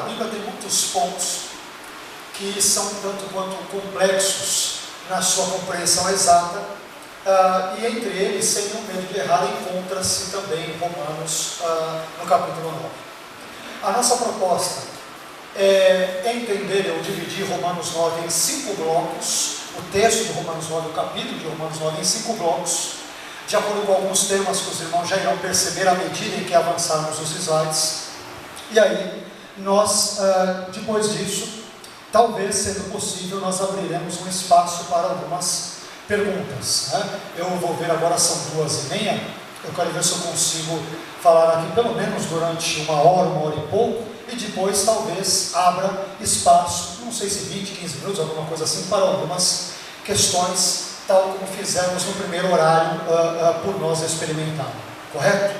A Bíblia tem muitos pontos que são tanto quanto complexos na sua compreensão exata, e entre eles, sem nenhum medo de errar, encontra-se também em Romanos, no capítulo 9. A nossa proposta é entender ou dividir Romanos 9 em 5 blocos, o texto de Romanos 9, o capítulo de Romanos 9 em 5 blocos, de acordo com alguns temas que os irmãos já irão perceber à medida em que avançarmos os slides. E aí, nós, depois disso, talvez, sendo possível, nós abriremos um espaço para algumas perguntas, né? Eu vou ver agora, são 2h30, eu quero ver se eu consigo falar aqui pelo menos durante 1 hora, 1 hora e pouco, e depois talvez abra espaço, não sei se 20, 15 minutos, alguma coisa assim, para algumas questões, tal como fizemos no primeiro horário, por nós experimentar, correto?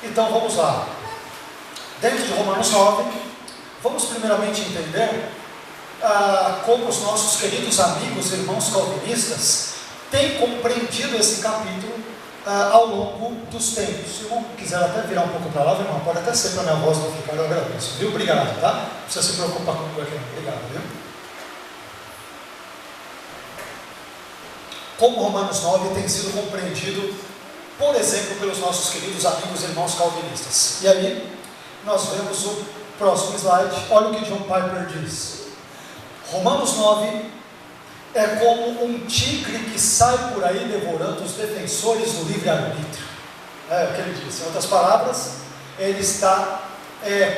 Então vamos lá. Dentro de Romanos 9, vamos primeiramente entender como os nossos queridos amigos, irmãos calvinistas, têm compreendido esse capítulo ao longo dos tempos. Se o irmão quiser até virar um pouco para lá, irmão, pode até ser para a minha voz não ficar, eu agradeço, viu? Obrigado, tá? Não precisa se preocupar comigo aqui, obrigado, viu? Como Romanos 9 tem sido compreendido, por exemplo, pelos nossos queridos amigos, irmãos calvinistas. E aí, nós vemos o próximo slide. Olha o que John Piper diz. Romanos 9 é como um tigre que sai por aí devorando os defensores do livre-arbítrio. É o que ele diz. Em outras palavras, ele está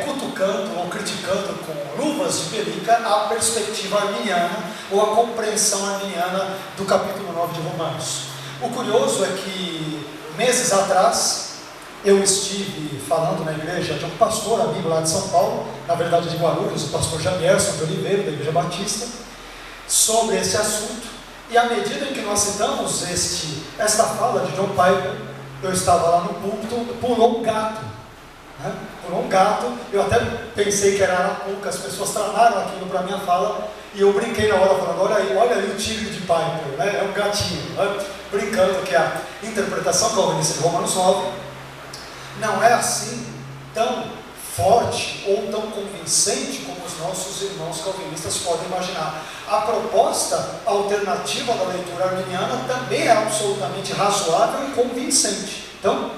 cutucando ou criticando com luvas de pelica a perspectiva arminiana ou a compreensão arminiana do capítulo 9 de Romanos. O curioso é que, meses atrás, eu estive falando na igreja de um pastor amigo lá de São Paulo, na verdade de Guarulhos, o pastor Jamierson de Oliveira, da Igreja Batista, sobre esse assunto, e à medida em que nós citamos esta fala de John Piper, eu estava lá no púlpito, pulou um gato, né? Pulou um gato, eu até pensei que era arapuca, as pessoas tramaram aquilo para a minha fala, e eu brinquei na hora, falando, olha aí o tigre de Piper, né? É um gatinho, né? Brincando que a interpretação calvinista de Romanos 9 não é assim tão forte ou tão convincente como os nossos irmãos calvinistas podem imaginar. A proposta alternativa da leitura arminiana também é absolutamente razoável e convincente. Então,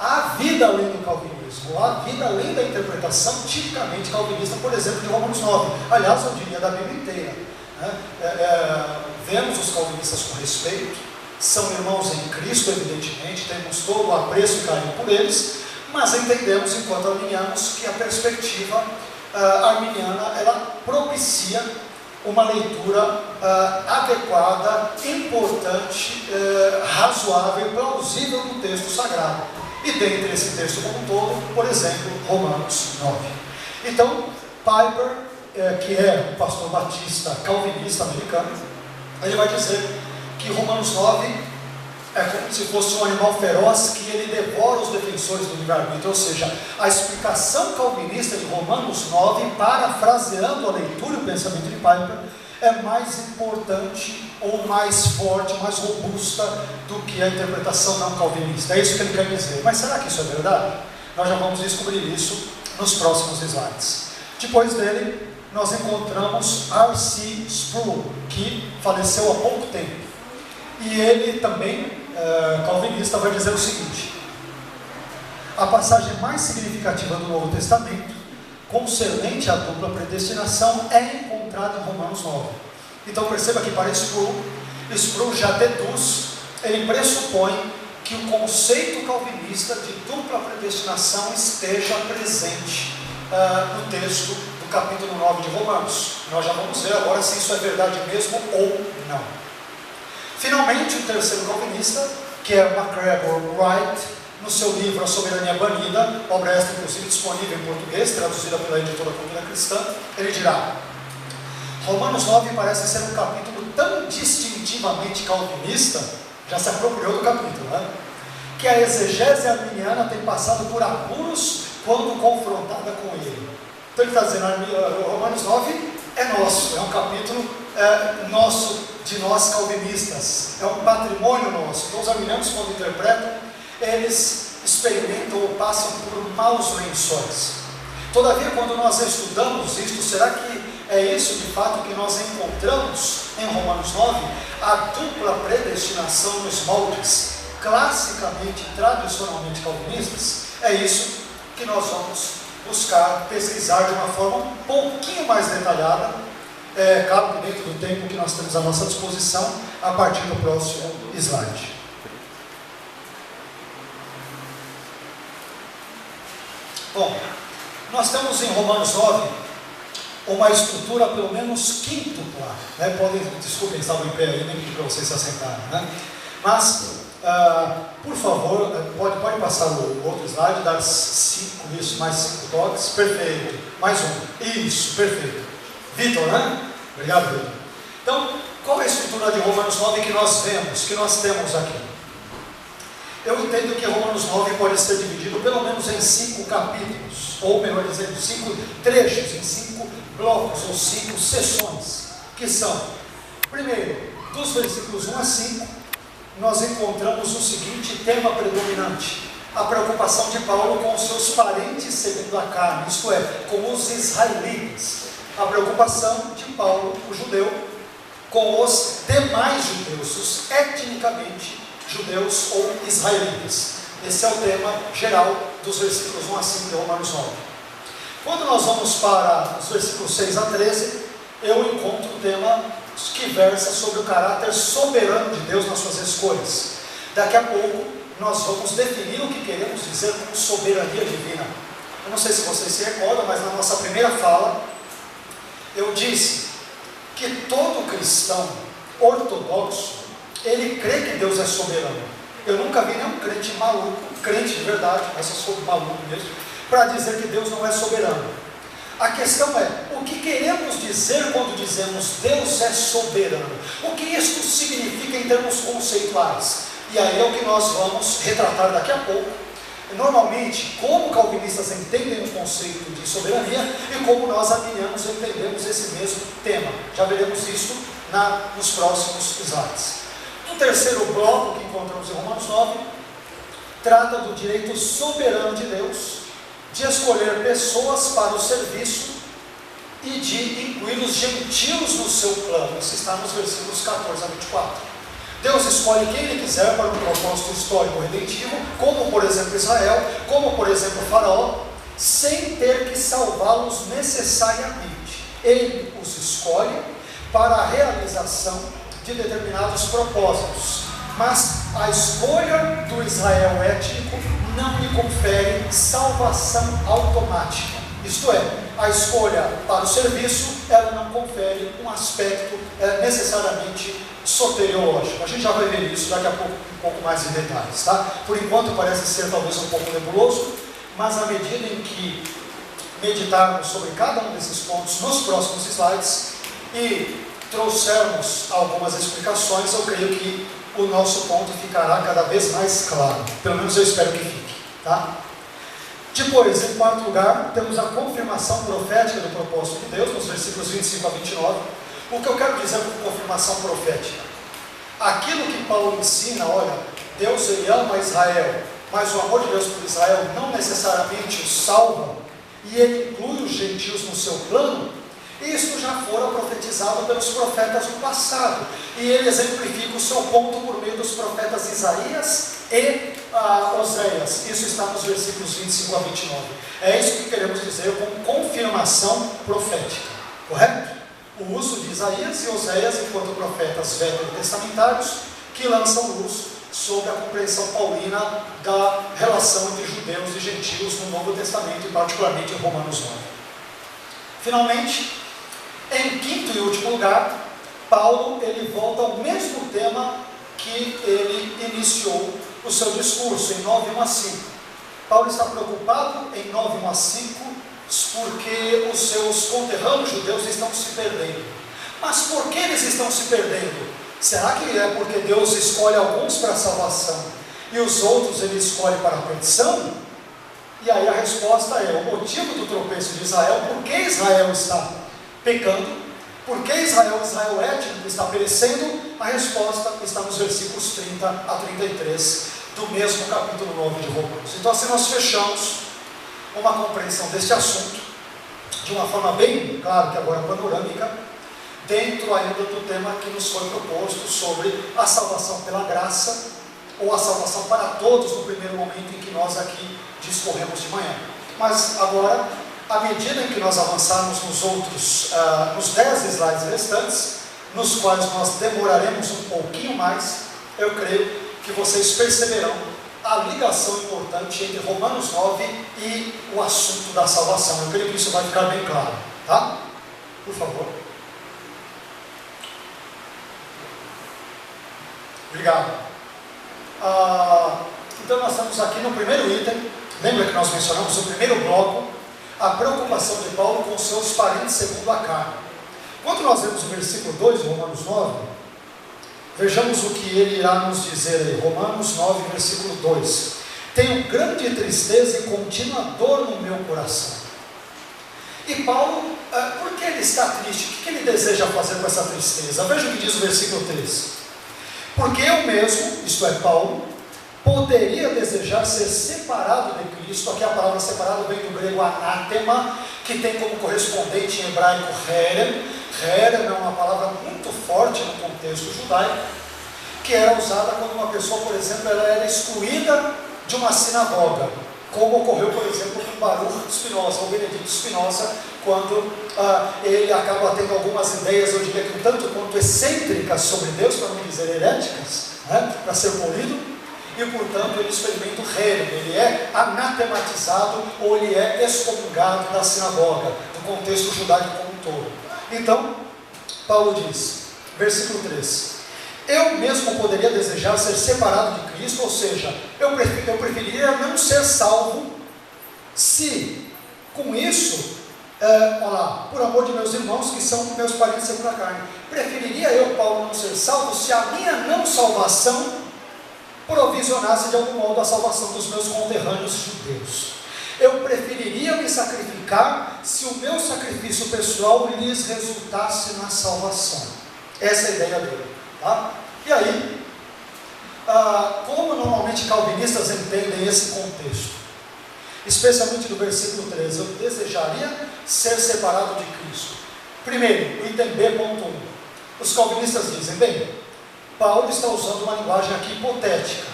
há vida além do calvinismo, há vida além da interpretação tipicamente calvinista, por exemplo, de Romanos 9. Aliás, eu diria da Bíblia inteira, né? Vemos os calvinistas com respeito, são irmãos em Cristo, evidentemente, temos todo o apreço e carinho por eles, mas entendemos, enquanto arminianos, que a perspectiva arminiana, ela propicia uma leitura adequada, importante, razoável e plausível do texto sagrado. E dentre esse texto como um todo, por exemplo, Romanos 9. Então, Piper, que é um pastor batista calvinista americano, ele vai dizer que Romanos 9 é como se fosse um animal feroz que ele devora os defensores do livre-arbítrio, ou seja, a explicação calvinista de Romanos 9, parafraseando a leitura e o pensamento de Piper, é mais importante ou mais forte, mais robusta do que a interpretação não calvinista. É isso que ele quer dizer. Mas será que isso é verdade? Nós já vamos descobrir isso nos próximos slides. Depois dele, nós encontramos R.C. Sproul, que faleceu há pouco tempo. E ele também, calvinista, vai dizer o seguinte: a passagem mais significativa do Novo Testamento, concernente à dupla predestinação, é encontrada em Romanos 9. Então perceba que para Sproul já deduz, ele pressupõe que o conceito calvinista de dupla predestinação esteja presente no texto do capítulo 9 de Romanos. Nós já vamos ver agora se isso é verdade mesmo ou não. Finalmente, o terceiro calvinista, que é MacGregor Wright, no seu livro A Soberania Banida, obra esta inclusive disponível em português, traduzida pela editora Cultura Cristã, ele dirá: Romanos 9 parece ser um capítulo tão distintivamente calvinista, já se apropriou do capítulo, né? Que a exegese arminiana tem passado por apuros quando confrontada com ele. Então ele está dizendo, Romanos 9 é nosso, é um capítulo nosso, de nós calvinistas, é um patrimônio nosso. Então os arminianos, quando interpretam, eles experimentam ou passam por maus lençóis. Todavia, quando nós estudamos isto, será que é isso de fato que nós encontramos em Romanos 9? A dupla predestinação nos moldes classicamente, tradicionalmente calvinistas? É isso que nós vamos buscar pesquisar de uma forma um pouquinho mais detalhada, claro que dentro do tempo que nós temos à nossa disposição, a partir do próximo slide. Bom, nós temos em Romanos 9 uma estrutura pelo menos quíntupla, né? Desculpem, estavam em pé aí, nem pedi para vocês se assentarem, né? Mas, por favor, pode passar o outro slide, dar 5, isso, mais 5 toques, perfeito, mais um, isso, perfeito. Vitor, né? Obrigado, Vitor. Então, qual é a estrutura de Romanos 9 que nós vemos, que nós temos aqui? Eu entendo que Romanos 9 pode ser dividido pelo menos em 5 capítulos, ou melhor dizendo, 5 trechos, em 5 blocos, ou 5 sessões, que são, primeiro, dos versículos 1 a 5, nós encontramos o seguinte tema predominante: a preocupação de Paulo com os seus parentes segundo a carne, isto é, com os israelitas. A preocupação de Paulo, o judeu, com os demais judeus, os etnicamente judeus ou israelitas. Esse é o tema geral dos versículos 1 a 5 de Romanos 9. Quando nós vamos para os versículos 6 a 13, eu encontro o tema que versa sobre o caráter soberano de Deus nas suas escolhas. Daqui a pouco nós vamos definir o que queremos dizer com soberania divina. Eu não sei se vocês se recordam, mas na nossa primeira fala eu disse que todo cristão ortodoxo, ele crê que Deus é soberano. Eu nunca vi nenhum crente maluco, crente de verdade, mas eu sou maluco mesmo, para dizer que Deus não é soberano. A questão é, o que queremos dizer quando dizemos Deus é soberano? O que isso significa em termos conceituais? E aí é o que nós vamos retratar daqui a pouco. Normalmente, como calvinistas entendem o conceito de soberania e como nós arminianos entendemos esse mesmo tema. Já veremos isso nos próximos slides. O terceiro bloco que encontramos em Romanos 9 trata do direito soberano de Deus de escolher pessoas para o serviço e de incluir os gentios no seu plano. Isso está nos versículos 14 a 24. Deus escolhe quem Ele quiser para um propósito histórico redentivo, como por exemplo Israel, como por exemplo Faraó, sem ter que salvá-los necessariamente. Ele os escolhe para a realização de determinados propósitos, mas a escolha do Israel étnico não lhe confere salvação automática. Isto é, a escolha para o serviço, ela não confere um aspecto necessariamente soteriológico. A gente já vai ver isso daqui a pouco, um pouco mais em detalhes, tá? Por enquanto parece ser talvez um pouco nebuloso, mas à medida em que meditarmos sobre cada um desses pontos nos próximos slides e trouxermos algumas explicações, eu creio que o nosso ponto ficará cada vez mais claro. Pelo menos eu espero que fique, tá? Depois, em quarto lugar, temos a confirmação profética do propósito de Deus, nos versículos 25 a 29. O que eu quero dizer com confirmação profética? Aquilo que Paulo ensina, olha, Deus ele ama Israel, mas o amor de Deus por Israel não necessariamente o salva, e ele inclui os gentios no seu plano. Isso já fora profetizado pelos profetas no passado, e ele exemplifica o seu ponto por meio dos profetas Isaías e Oséias. Isso está nos versículos 25 a 29. É isso que queremos dizer com confirmação profética, correto? O uso de Isaías e Oséias enquanto profetas veterotestamentários que lançam luz sobre a compreensão paulina da relação entre judeus e gentios no Novo Testamento, e particularmente em Romanos 9. Finalmente, em quinto e último lugar, Paulo ele volta ao mesmo tema que ele iniciou o seu discurso, em 9, 1 a 5. Paulo está preocupado em 9, 1 a 5, porque os seus conterrâneos judeus estão se perdendo. Mas por que eles estão se perdendo? Será que é porque Deus escolhe alguns para a salvação e os outros ele escolhe para a perdição? E aí a resposta é, o motivo do tropeço de Israel, por que Israel está pecando, por que Israel étnico está perecendo? A resposta está nos versículos 30 a 33 do mesmo capítulo 9 de Romanos. Então assim nós fechamos uma compreensão deste assunto, de uma forma bem, claro que agora panorâmica, dentro ainda do tema que nos foi proposto sobre a salvação pela graça, ou a salvação para todos no primeiro momento em que nós aqui discorremos de manhã. Mas agora, à medida em que nós avançarmos nos 10 slides restantes, nos quais nós demoraremos um pouquinho mais, eu creio que vocês perceberão a ligação importante entre Romanos 9 e o assunto da salvação. Eu creio que isso vai ficar bem claro, tá? Por favor. Obrigado. Então nós estamos aqui no primeiro item. Lembra que nós mencionamos no primeiro bloco a preocupação de Paulo com seus parentes segundo a carne. Quando nós vemos o versículo 2 de Romanos 9, vejamos o que ele irá nos dizer aí. Romanos 9, versículo 2: tenho grande tristeza e contínua dor no meu coração. E Paulo, por que ele está triste? O que ele deseja fazer com essa tristeza? Veja o que diz o versículo 3: porque eu mesmo, isto é Paulo, poderia desejar ser separado de Cristo. Aqui a palavra separado vem do grego anátema, que tem como correspondente em hebraico herem. Herem é uma palavra muito forte no contexto judaico, que era usada quando uma pessoa, por exemplo, ela era excluída de uma sinagoga, como ocorreu, por exemplo, com Baruch Spinoza, ou Benedito Spinoza, quando ele acaba tendo algumas ideias, eu diria que um tanto quanto excêntricas sobre Deus, para não dizer heréticas, para ser polido, e portanto ele experimenta o herem, ele é anatematizado, ou ele é excomungado da sinagoga, do contexto judaico como um todo. Então, Paulo diz, versículo 3: eu mesmo poderia desejar ser separado de Cristo, ou seja, eu preferiria não ser salvo, se com isso, por amor de meus irmãos, que são meus parentes segundo a carne, preferiria eu, Paulo, não ser salvo, se a minha não salvação provisionasse de algum modo a salvação dos meus conterrâneos judeus. Eu preferiria me sacrificar se o meu sacrifício pessoal lhes resultasse na salvação. Essa é a ideia dele, tá? E aí, como normalmente calvinistas entendem esse contexto, especialmente do versículo 13, eu desejaria ser separado de Cristo. Primeiro, o item B.1, os calvinistas dizem, bem, Paulo está usando uma linguagem aqui hipotética.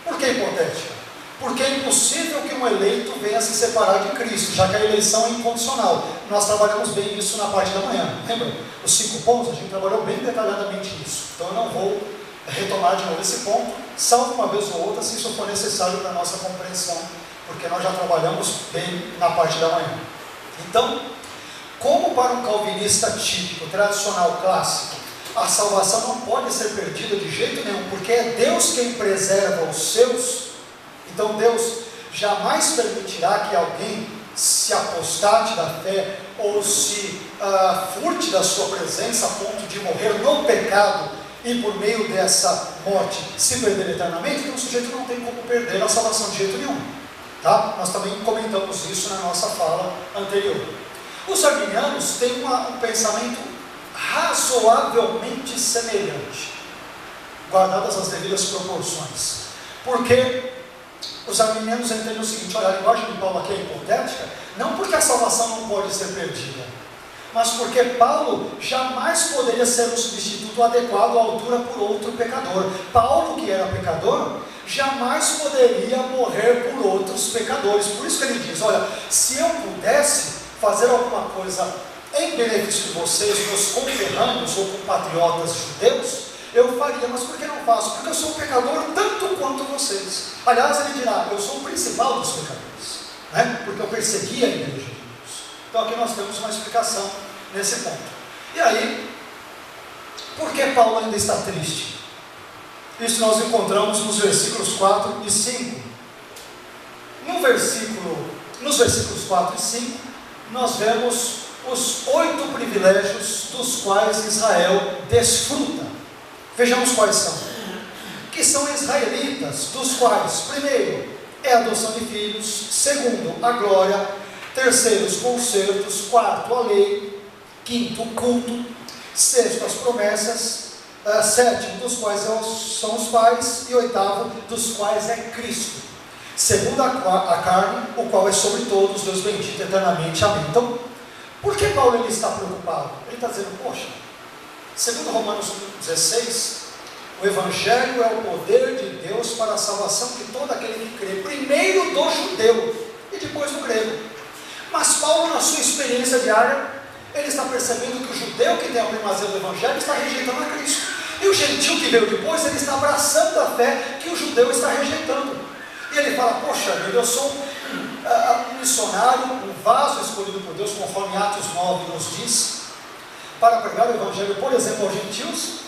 Por que hipotética? Porque é impossível que um eleito venha se separar de Cristo, já que a eleição é incondicional. Nós trabalhamos bem isso na parte da manhã. Lembra? Os 5 pontos, a gente trabalhou bem detalhadamente isso. Então eu não vou retomar de novo esse ponto, salvo uma vez ou outra, se isso for necessário para a nossa compreensão, porque nós já trabalhamos bem na parte da manhã. Então, como para um calvinista típico, tradicional, clássico, a salvação não pode ser perdida de jeito nenhum, porque é Deus quem preserva os seus. Então Deus jamais permitirá que alguém se apostate da fé, ou se furte da sua presença a ponto de morrer no pecado, e por meio dessa morte se perder eternamente. Então o sujeito não tem como perder a salvação de jeito nenhum, tá? Nós também comentamos isso na nossa fala anterior. Os arminianos têm um pensamento razoavelmente semelhante, guardadas as devidas proporções, porque os arminianos entendem o seguinte: olha, a linguagem de Paulo aqui é hipotética, não porque a salvação não pode ser perdida, mas porque Paulo jamais poderia ser um substituto adequado à altura por outro pecador. Paulo, que era pecador, jamais poderia morrer por outros pecadores. Por isso que ele diz, olha, se eu pudesse fazer alguma coisa em benefício de vocês, meus conterrâneos ou compatriotas judeus, eu faria, mas por que não faço? Porque eu sou um pecador tanto quanto vocês. Aliás, ele dirá, eu sou o principal dos pecadores, né? Porque eu persegui a igreja de Deus. Então aqui nós temos uma explicação nesse ponto. E aí, por que Paulo ainda está triste? Isso nós encontramos nos versículos 4 e 5. Nos versículos 4 e 5, nós vemos os 8 privilégios dos quais Israel desfruta. Vejamos quais são. Que são israelitas, dos quais, primeiro, é a adoção de filhos, segundo, a glória, terceiro, os concertos, quarto, a lei, quinto, o culto, sexto, as promessas, sétimo, dos quais são os pais, e oitavo, dos quais é Cristo. segundo a carne, o qual é sobre todos, Deus bendito eternamente. Amém. Então, por que Paulo ele está preocupado? Ele está dizendo, poxa, segundo Romanos 16, o Evangelho é o poder de Deus para a salvação de todo aquele que crê, primeiro do judeu e depois do grego. Mas Paulo, na sua experiência diária, ele está percebendo que o judeu que tem a primazia do Evangelho está rejeitando a Cristo, e o gentil que veio depois, ele está abraçando a fé que o judeu está rejeitando. E ele fala, poxa vida, eu sou um missionário, um vaso escolhido por Deus, conforme Atos 9 nos diz, para pregar o Evangelho, por exemplo, aos gentios,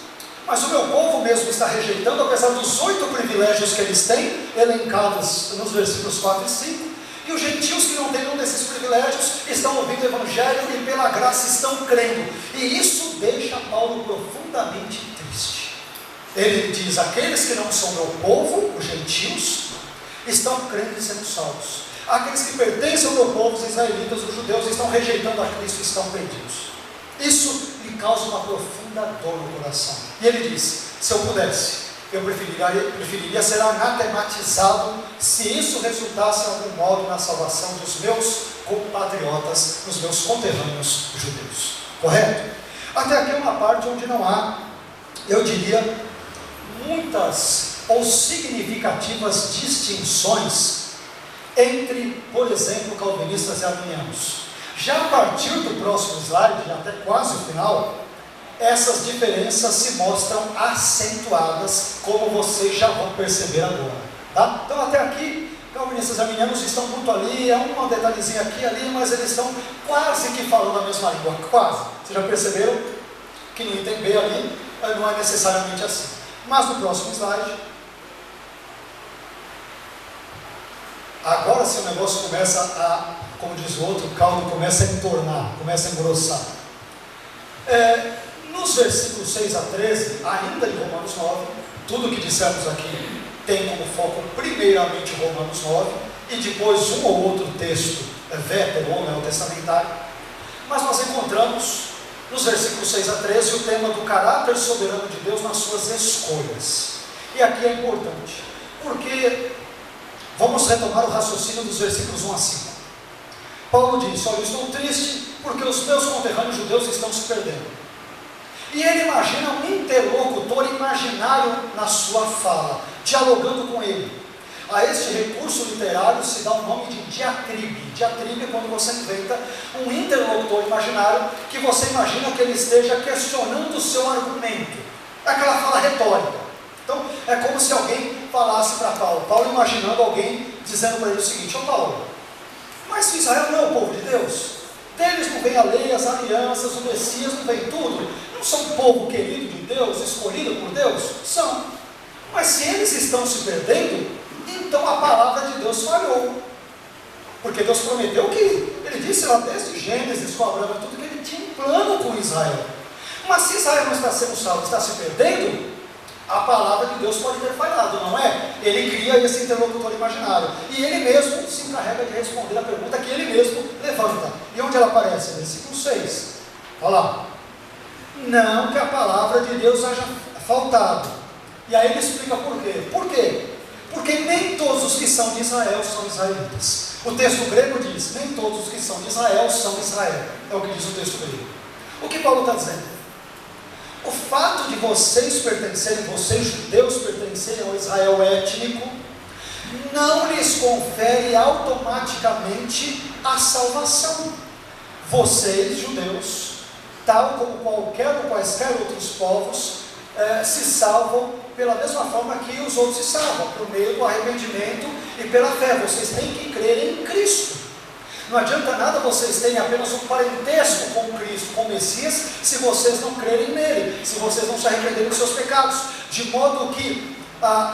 mas o meu povo mesmo está rejeitando, apesar dos 8 privilégios que eles têm, elencados nos versículos 4 e 5, e os gentios que não têm nenhum desses privilégios, estão ouvindo o Evangelho e pela graça estão crendo, e isso deixa Paulo profundamente triste. Ele diz, aqueles que não são meu povo, os gentios, estão crendo e sendo salvos. Aqueles que pertencem ao meu povo, os israelitas, os judeus, estão rejeitando a Cristo e estão perdidos. Isso lhe causa uma profunda dor no coração. E ele diz, se eu pudesse, eu preferiria ser anatematizado, se isso resultasse de algum modo na salvação dos meus compatriotas, dos meus conterrâneos judeus. Correto? Até aqui é uma parte onde não há, eu diria, muitas ou significativas distinções entre, por exemplo, calvinistas e arminianos. Já a partir do próximo slide, até quase o final, essas diferenças se mostram acentuadas, como vocês já vão perceber agora. Tá? Então até aqui, calvinistas e arminianos estão muito ali, é um detalhezinho aqui e ali, mas eles estão quase que falando a mesma língua, quase. Vocês já perceberam que no item B ali não é necessariamente assim. Mas no próximo slide, agora sim o negócio começa a, como diz o outro, o caldo começa a entornar, começa a engrossar. Nos versículos 6 a 13, ainda de Romanos 9, tudo que dissemos aqui tem como foco primeiramente Romanos 9, e depois um ou outro texto vétero ou neotestamentário, mas nós encontramos nos versículos 6 a 13 o tema do caráter soberano de Deus nas suas escolhas. E aqui é importante, porque vamos retomar o raciocínio dos versículos 1 a 5. Paulo diz, olha, eu estou triste porque os meus conterrâneos judeus estão se perdendo. E ele imagina um interlocutor imaginário na sua fala, dialogando com ele. A este recurso literário se dá o nome de diatribe. Diatribe é quando você inventa um interlocutor imaginário que você imagina que ele esteja questionando o seu argumento. É aquela fala retórica. Então, é como se alguém falasse para Paulo, Paulo imaginando alguém dizendo para ele o seguinte, ô Paulo, mas Israel não é o povo de Deus? Deles não vem a lei, as alianças, o Messias, não vem tudo? Não são um povo querido de Deus, escolhido por Deus? São. Mas se eles estão se perdendo, então a palavra de Deus falhou. Porque Deus prometeu que, ele disse lá desde Gênesis com Abraão, tudo que ele tinha um plano com Israel. Mas se Israel não está sendo salvo, está se perdendo, a palavra de Deus pode ter falhado, não é? Ele cria esse interlocutor imaginário. E ele mesmo se encarrega de responder a pergunta que ele mesmo levanta. E onde ela aparece? Versículo 6. Olha lá. Não que a palavra de Deus haja faltado. E aí ele explica por quê. Por quê? Porque nem todos os que são de Israel são israelitas. O texto grego diz, nem todos os que são de Israel são Israel. É o que diz o texto grego. O que Paulo está dizendo? O fato de vocês pertencerem, vocês judeus pertencerem ao Israel étnico, não lhes confere automaticamente a salvação. Vocês, judeus, tal como qualquer ou quaisquer outros povos, se salvam pela mesma forma que os outros se salvam, por meio do arrependimento e pela fé. Vocês têm que crer em Cristo. Não adianta nada vocês terem apenas um parentesco com Cristo, com o Messias, se vocês não crerem nele, se vocês não se arrependerem dos seus pecados. De modo que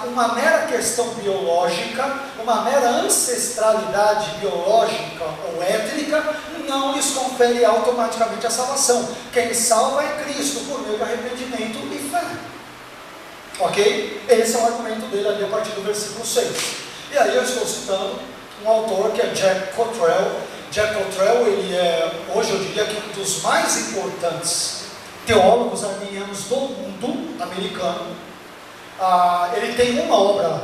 uma mera questão biológica, uma mera ancestralidade biológica ou étnica, não lhes confere automaticamente a salvação. Quem salva é Cristo, por meio de arrependimento e fé. Ok? Esse é o argumento dele ali a partir do versículo 6. E aí eu estou citando um autor que é Jack Cottrell. Jack Cottrell, ele é, hoje eu diria que um dos mais importantes teólogos arminianos do mundo americano. Ele tem uma obra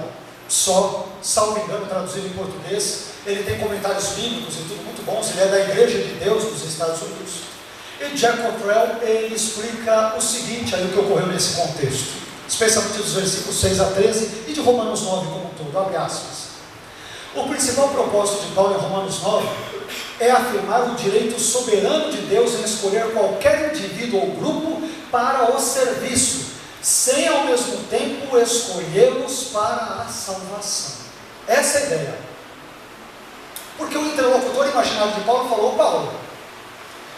só, salvo engano, traduzido em português. Ele tem comentários bíblicos e tudo muito bons. Ele é da Igreja de Deus dos Estados Unidos. E Jack Cottrell, ele explica o seguinte, aí o que ocorreu nesse contexto, especialmente dos versículos 6 a 13 e de Romanos 9 como um todo, abre aspas. O principal propósito de Paulo em Romanos 9 é afirmar o direito soberano de Deus em escolher qualquer indivíduo ou grupo para o serviço, sem ao mesmo tempo escolhê-los para a salvação. Essa é a ideia. Porque o interlocutor imaginário de Paulo falou: Paulo,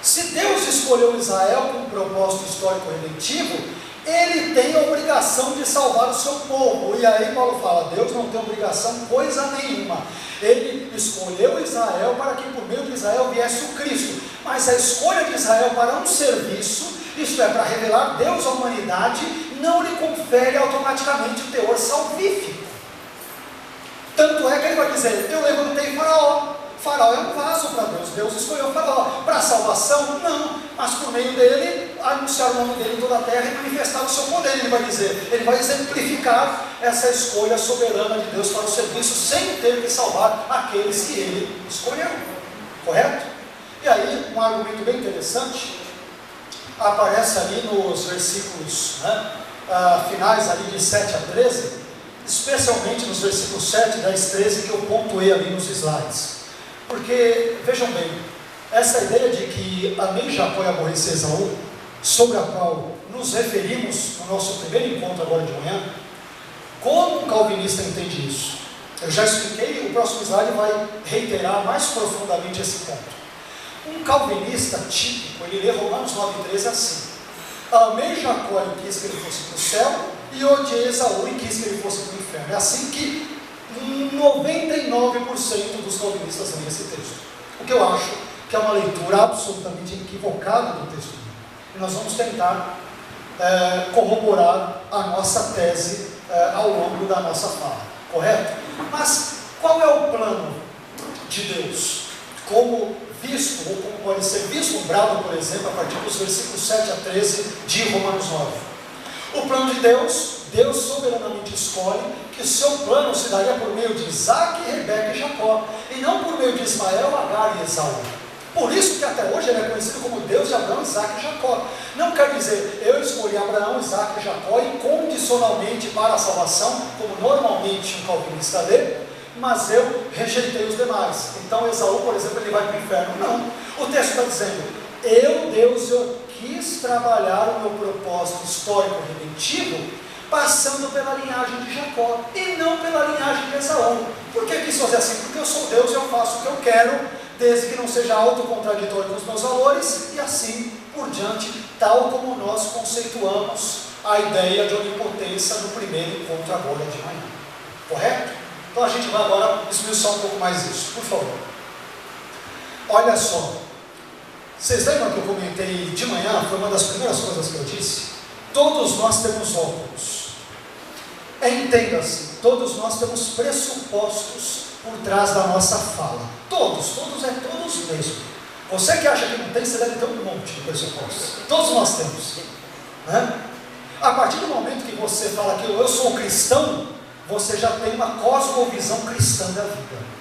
se Deus escolheu Israel com um propósito histórico redentivo, Ele tem a obrigação de salvar o seu povo. E aí Paulo fala: Deus não tem obrigação coisa nenhuma. Ele escolheu Israel para que por meio de Israel viesse o Cristo. Mas a escolha de Israel para um serviço, isto é, para revelar Deus à humanidade, não lhe confere automaticamente o teor salvífico. Tanto é que ele vai dizer: eu levantei Faraó. Faraó é um vaso para Deus. Deus escolheu Faraó para a salvação? Não, mas por meio dele, anunciar o nome dele em toda a terra e manifestar o seu poder. Ele vai dizer, ele vai exemplificar essa escolha soberana de Deus para o serviço, sem ter que salvar aqueles que ele escolheu. Correto? E aí, um argumento bem interessante aparece ali nos versículos finais ali de 7 a 13, especialmente nos versículos 7, 10, 13, que eu pontuei ali nos slides. Porque, vejam bem, essa ideia de que amei Jacó e aborreci Esaú, sobre a qual nos referimos no nosso primeiro encontro agora de manhã, como um calvinista entende isso? Eu já expliquei, o próximo slide vai reiterar mais profundamente esse ponto. Um calvinista típico, ele lê Romanos 9,13 assim: amei Jacó e quis que ele fosse para o céu, e odiei Esaú e quis que ele fosse para o inferno. É assim que 99% dos calvinistas leem esse texto. O que eu acho que é uma leitura absolutamente equivocada do texto. E nós vamos tentar corroborar a nossa tese ao longo da nossa fala, correto? Mas qual é o plano de Deus? Como visto, ou como pode ser vislumbrado, por exemplo, a partir dos versículos 7 a 13 de Romanos 9. O plano de Deus, Deus soberanamente escolhe que o seu plano se daria por meio de Isaac, Rebeca e Jacó, e não por meio de Ismael, Agar e Esaú. Por isso que até hoje ele é conhecido como Deus de Abraão, Isaac e Jacó. Não quer dizer, eu escolhi Abraão, Isaac e Jacó incondicionalmente para a salvação, como normalmente um calvinista lê, mas eu rejeitei os demais. Então Esaú, por exemplo, ele vai para o inferno. Não. O texto está dizendo: eu, Deus, eu quis trabalhar o meu propósito histórico redentivo passando pela linhagem de Jacó e não pela linhagem de Esaú. Por que quis fazer assim? Porque eu sou Deus e eu faço o que eu quero, desde que não seja autocontraditório com os meus valores, e assim por diante, tal como nós conceituamos a ideia de onipotência no primeiro encontro agora de manhã. Correto? Então a gente vai agora esmiuçar um pouco mais isso, por favor. Olha só, vocês lembram que eu comentei de manhã, foi uma das primeiras coisas que eu disse? Todos nós temos óculos. Entenda-se, todos nós temos pressupostos por trás da nossa fala. Todos mesmo. Você que acha que não tem, você deve ter um monte de pressupostos. Todos nós temos. Né? A partir do momento que você fala que eu sou cristão, você já tem uma cosmovisão cristã da vida.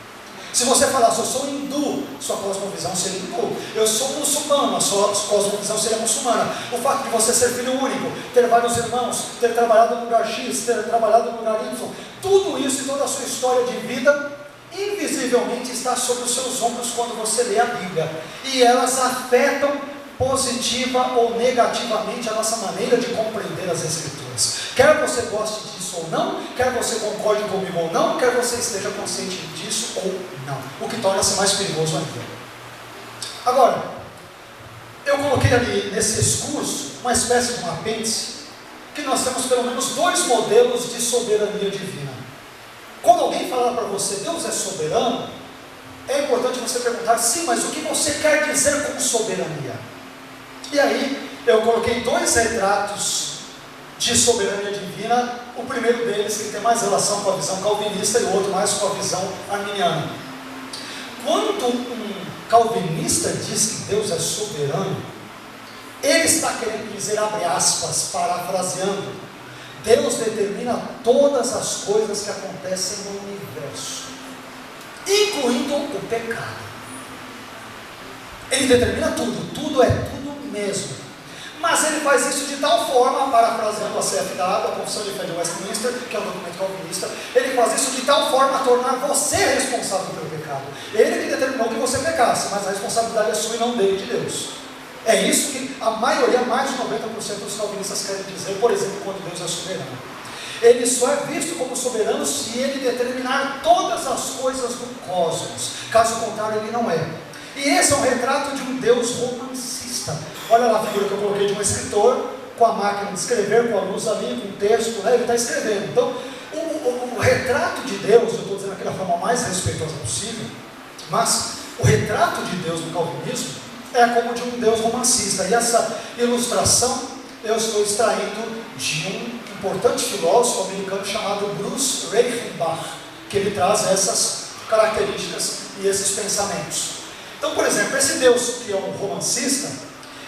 Se você falasse, eu sou hindu, sua cosmovisão seria hindu. Eu sou muçulmano, a sua cosmovisão seria muçulmana. O fato de você ser filho único, ter vários irmãos, ter trabalhado no lugar X, ter trabalhado no lugar Y, tudo isso e toda a sua história de vida, invisivelmente está sobre os seus ombros quando você lê a Bíblia. E elas afetam positiva ou negativamente a nossa maneira de compreender as Escrituras. Quer você goste disso ou não, quer você concorde comigo ou não, quer você esteja consciente disso ou não, o que torna-se mais perigoso ainda. Agora, eu coloquei ali nesse discurso uma espécie de um apêndice, que nós temos pelo menos dois modelos de soberania divina. Quando alguém falar para você, Deus é soberano, é importante você perguntar, sim, mas o que você quer dizer com soberania? E aí, eu coloquei dois retratos de soberania divina, o primeiro deles que tem mais relação com a visão calvinista e o outro mais com a visão arminiana. Quando um calvinista diz que Deus é soberano, ele está querendo dizer, abre aspas, parafraseando, Deus determina todas as coisas que acontecem no universo, incluindo o pecado. Ele determina tudo, tudo é tudo mesmo. Mas ele faz isso de tal forma, parafraseando a CFW, a Confissão de Fé de Westminster, que é um documento calvinista, ele faz isso de tal forma a tornar você responsável pelo pecado. Ele que determinou que você pecasse, mas a responsabilidade é sua e não dele, de Deus. É isso que a maioria, mais de 90% dos calvinistas querem dizer, por exemplo, quando Deus é soberano. Ele só é visto como soberano se ele determinar todas as coisas do cosmos. Caso contrário, ele não é. E esse é um retrato de um Deus romancista. Olha lá a figura que eu coloquei de um escritor, com a máquina de escrever, com a luz ali, com o texto, né? Ele está escrevendo. Então, o retrato de Deus, eu estou dizendo aqui da forma mais respeitosa possível, mas o retrato de Deus no calvinismo é como de um Deus romancista. E essa ilustração eu estou extraindo de um importante filósofo americano chamado Bruce Reichenbach, que ele traz essas características e esses pensamentos. Então, por exemplo, esse Deus que é um romancista,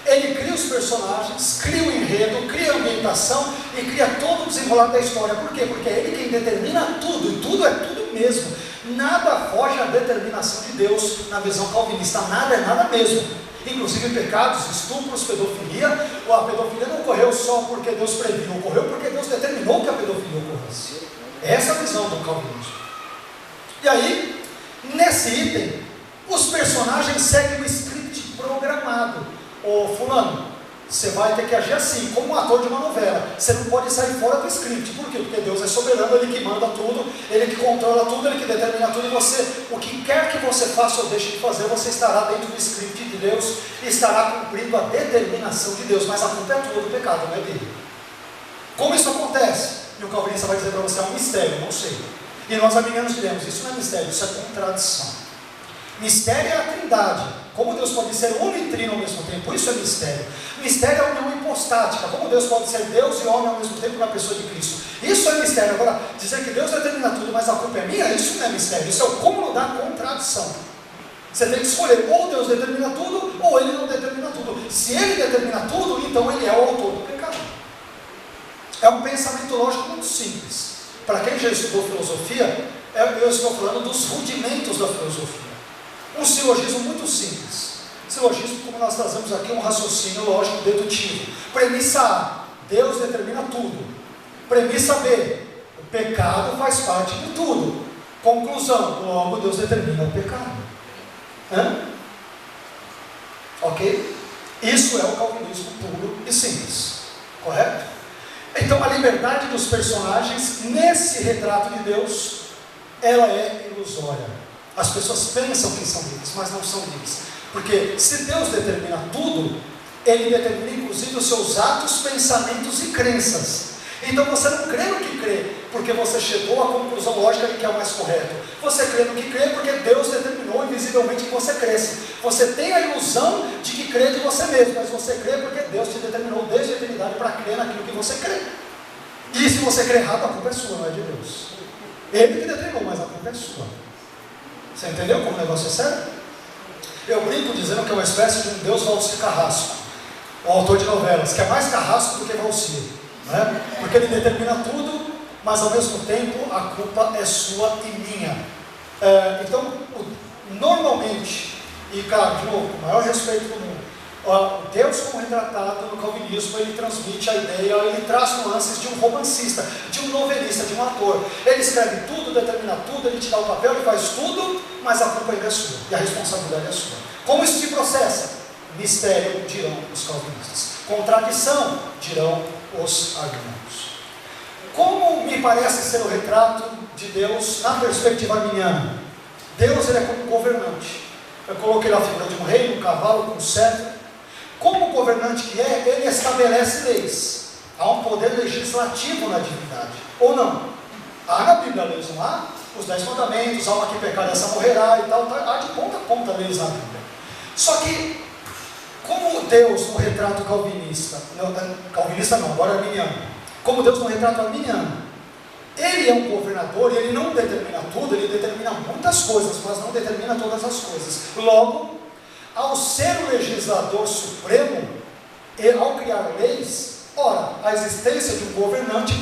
ele cria os personagens, cria o enredo, cria a ambientação e cria todo o desenrolar da história. Por quê? Porque é ele quem determina tudo, e tudo é tudo mesmo. Nada foge à determinação de Deus na visão calvinista, nada é nada mesmo. Inclusive pecados, estupros, pedofilia. A pedofilia não ocorreu só porque Deus previu, ocorreu porque Deus determinou que a pedofilia ocorresse. Essa é a visão do calvinismo. E aí, nesse item, os personagens seguem o script programado. Ô fulano, você vai ter que agir assim, como um ator de uma novela. Você não pode sair fora do script. Por quê? Porque Deus é soberano, Ele que manda tudo, Ele que controla tudo, Ele que determina tudo. E você, o que quer que você faça ou deixe de fazer, você estará dentro do script de Deus e estará cumprindo a determinação de Deus. Mas a culpa é tua do pecado, não é dele. Como isso acontece? E o calvinista vai dizer para você, é um mistério, não sei. E nós arminianos diremos, isso não é mistério, isso é contradição. Mistério é a trindade. Como Deus pode ser uno e trino ao mesmo tempo, isso é mistério. Mistério é a união hipostática. Como Deus pode ser Deus e homem ao mesmo tempo na pessoa de Cristo. Isso é mistério. Agora, dizer que Deus determina tudo, mas a culpa é minha, isso não é mistério. Isso é o cúmulo da contradição. Você tem que escolher, ou Deus determina tudo, ou Ele não determina tudo. Se Ele determina tudo, então Ele é o autor do pecado. É um pensamento lógico muito simples. Para quem já estudou filosofia, eu estou falando dos rudimentos da filosofia. Um silogismo muito simples. Silogismo, como nós trazemos aqui, um raciocínio lógico dedutivo. Premissa A, Deus determina tudo. Premissa B, o pecado faz parte de tudo. Conclusão, logo Deus determina o pecado. Ok? Isso é o calvinismo puro e simples. Correto? Então a liberdade dos personagens nesse retrato de Deus, ela é ilusória. As pessoas pensam que são livres, mas não são livres. Porque se Deus determina tudo, Ele determina inclusive os seus atos, pensamentos e crenças. Então você não crê no que crê, porque você chegou à conclusão lógica de que é o mais correto. Você crê no que crê porque Deus determinou invisivelmente que você cresça. Você tem a ilusão de que crê de você mesmo, mas você crê porque Deus te determinou desde a eternidade para crer naquilo que você crê. E se você crê errado, a culpa é sua, não é de Deus. Ele que determinou, mas a culpa é sua. Você entendeu como o negócio é sério? Eu brinco dizendo que é uma espécie de um Deus Valcir Carrasco, o autor de novelas, que é mais carrasco do que Valcir, né? Porque ele determina tudo, mas ao mesmo tempo a culpa é sua e minha. Então, normalmente, e claro, de novo, com o maior respeito do mundo, Deus como retratado no calvinismo, ele transmite a ideia, ele traz nuances de um romancista, de um novelista, de um ator. Ele escreve tudo, determina tudo, ele te dá o papel, ele faz tudo, mas a culpa ainda é sua, e a responsabilidade é sua. Como isso se processa? Mistério, dirão os calvinistas. Contradição, dirão os argumentos. Como me parece ser o retrato de Deus na perspectiva arminiana? Deus, ele é como governante. Eu coloquei lá a figura de um rei, um cavalo, com um cetro. Como governante que é, ele estabelece leis. Há um poder legislativo na divindade. Ou não? Há na Bíblia leis, não há? Os 10 mandamentos, alma que pecar dessa morrerá e tal. Há de ponta a ponta leis na Bíblia. Só que, como Deus no retrato calvinista, não, agora arminiano. Como Deus no retrato arminiano, Ele é um governador e Ele não determina tudo, Ele determina muitas coisas, mas não determina todas as coisas. Logo, ao ser o legislador supremo, e ao criar leis, ora, a existência de um governante